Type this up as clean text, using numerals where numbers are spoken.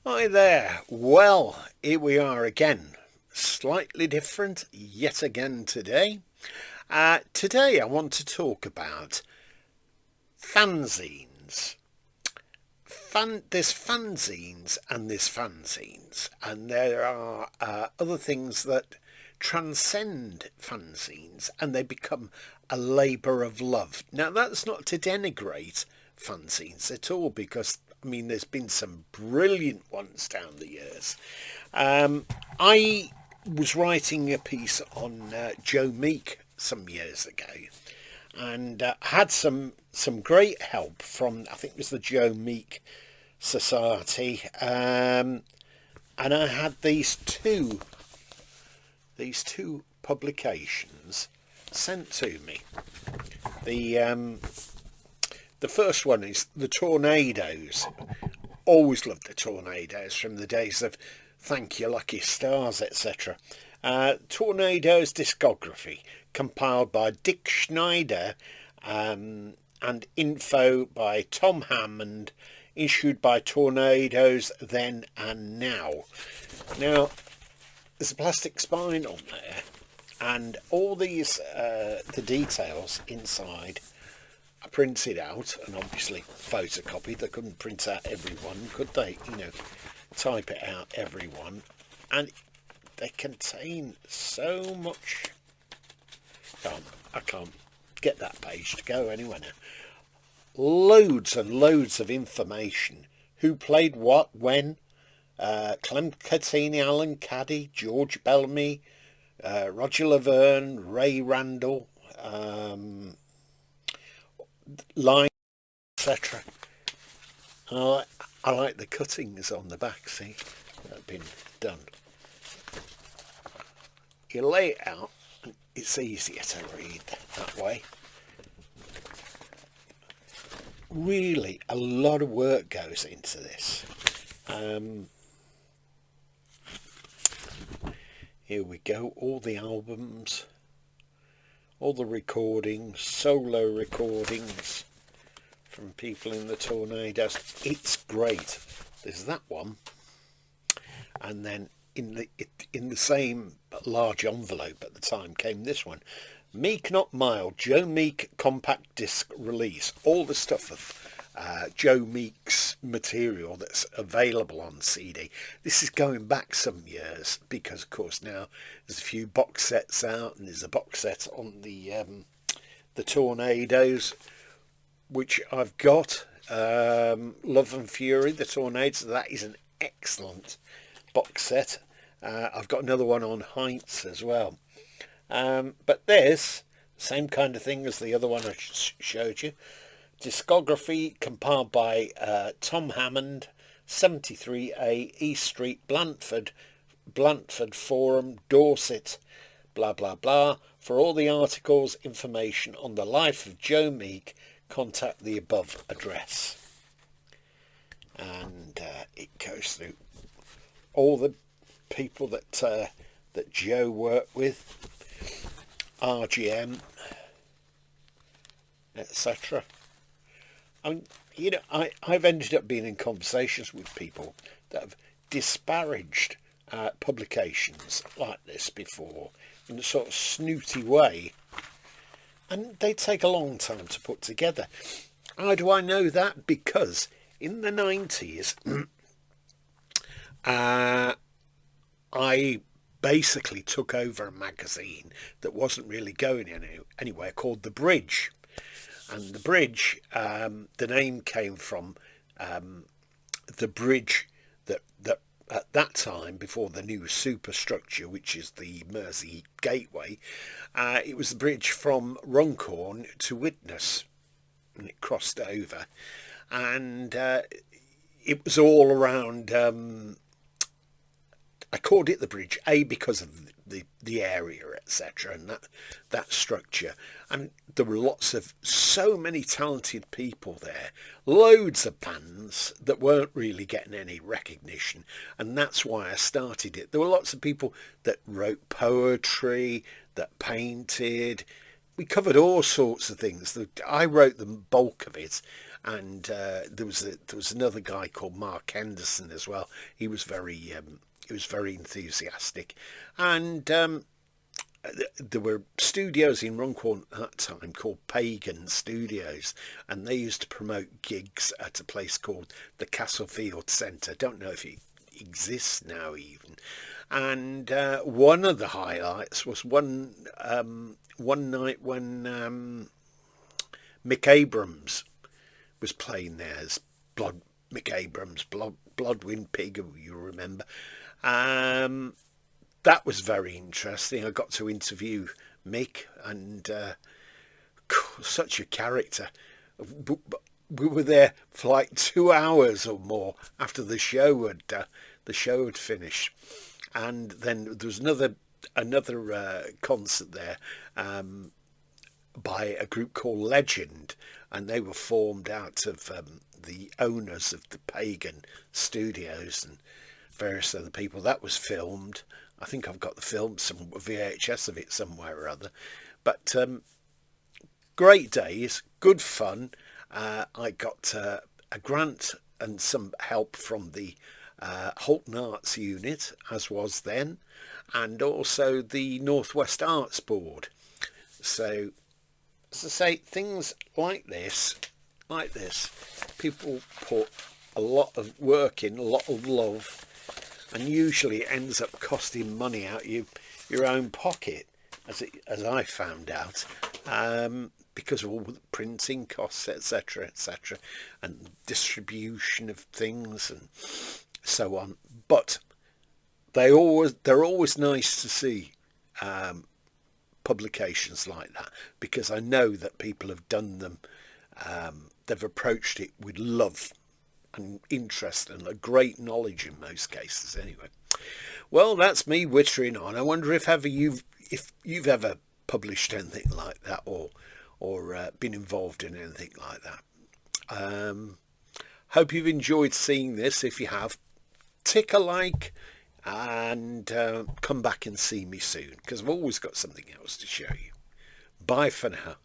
Hi there. Well, here we are again. Slightly different yet again today. Today I want to talk about fanzines. There's fanzines, and there are other things that transcend fanzines, and they become a labour of love. Now, that's not to denigrate fanzines at all, because there's been some brilliant ones down the years. I was writing a piece on Joe Meek some years ago, and had some great help from, I think it was the Joe Meek Society, and I had these two publications sent to me. The first one is the Tornadoes. Always loved the Tornadoes from the days of Thank You Lucky Stars, etc. Tornadoes discography, compiled by Dick Schneider, and info by Tom Hammond, issued by Tornadoes Then and Now. Now, there's a plastic spine on there, and all these, the details inside are printed out and obviously photocopied. They couldn't print out every one, could they? Type it out, every one. And they contain so much. I can't get that page to go anywhere now. Loads and loads of information. Who played what, when. Clem Catini, Alan Caddy, George Bellamy, Roger Laverne, Ray Randall, line, etc. I like the cuttings on the back, see, that have been done. You lay it out, and it's easier to read that way. Really, a lot of work goes into this. Here we go, all the albums, all the recordings, solo recordings from people in the Tornadoes. It's great. There's that one, and then in the same large envelope at the time came this one: Meek Not Mild, Joe Meek compact disc release. All the stuff of Joe Meek's material that's available on CD. This is going back some years, because of course now there's a few box sets out, and there's a box set on the Tornadoes, which I've got. Love and Fury, the Tornadoes. That is an excellent box set. I've got another one on Heights as well. But this, same kind of thing as the other one I showed you. Discography compiled by Tom Hammond, 73A East Street, Blandford Forum, Dorset, blah blah blah. For all the articles, information on the life of Joe Meek, contact the above address. And it goes through all the people that Joe worked with, RGM, etc. I've ended up being in conversations with people that have disparaged publications like this before in a sort of snooty way, and they take a long time to put together. How do I know that? Because in the 90s, I basically took over a magazine that wasn't really going anywhere, called The Bridge. And The Bridge, the name came from the bridge that at that time, before the new superstructure, which is the Mersey Gateway, it was the bridge from Runcorn to Widnes, and it crossed over. And it was all around. I called it the Bridge, because of the area, etc., and that structure. And there were so many talented people there, loads of bands that weren't really getting any recognition, and that's why I started it. There were lots of people that wrote poetry, that painted. We covered all sorts of things. I wrote the bulk of it, and there was another guy called Mark Henderson as well. He was very enthusiastic, and there were studios in Runcorn at that time called Pagan Studios, and they used to promote gigs at a place called the Castlefield Centre. Don't know if it exists now even. And one of the highlights was one night when Mick Abrams was playing there as Mick Abrams, Bloodwind Pig, you remember. That was very interesting. I got to interview Mick, and such a character. We were there for like 2 hours or more after the show had finished, and then there was another concert there by a group called Legend, and they were formed out of the owners of the Pagan Studios and various other people. That was filmed. I think I've got the film, some VHS of it somewhere or other. But great days, good fun. I got a grant and some help from the Holton Arts Unit, as was then, and also the Northwest Arts Board. So, as I say, things like this, people put a lot of work in, a lot of love, and usually it ends up costing money out your own pocket, as I found out, because of all the printing costs, etc., and distribution of things and so on. But they're always nice to see publications like that, because I know that people have done them. They've approached it with love and interest and a great knowledge in most cases anyway. Well, that's me wittering on. I wonder if you've ever published anything like that, or been involved in anything like that. Hope you've enjoyed seeing this. If you have, tick a like, and come back and see me soon, because I've always got something else to show you. Bye for now.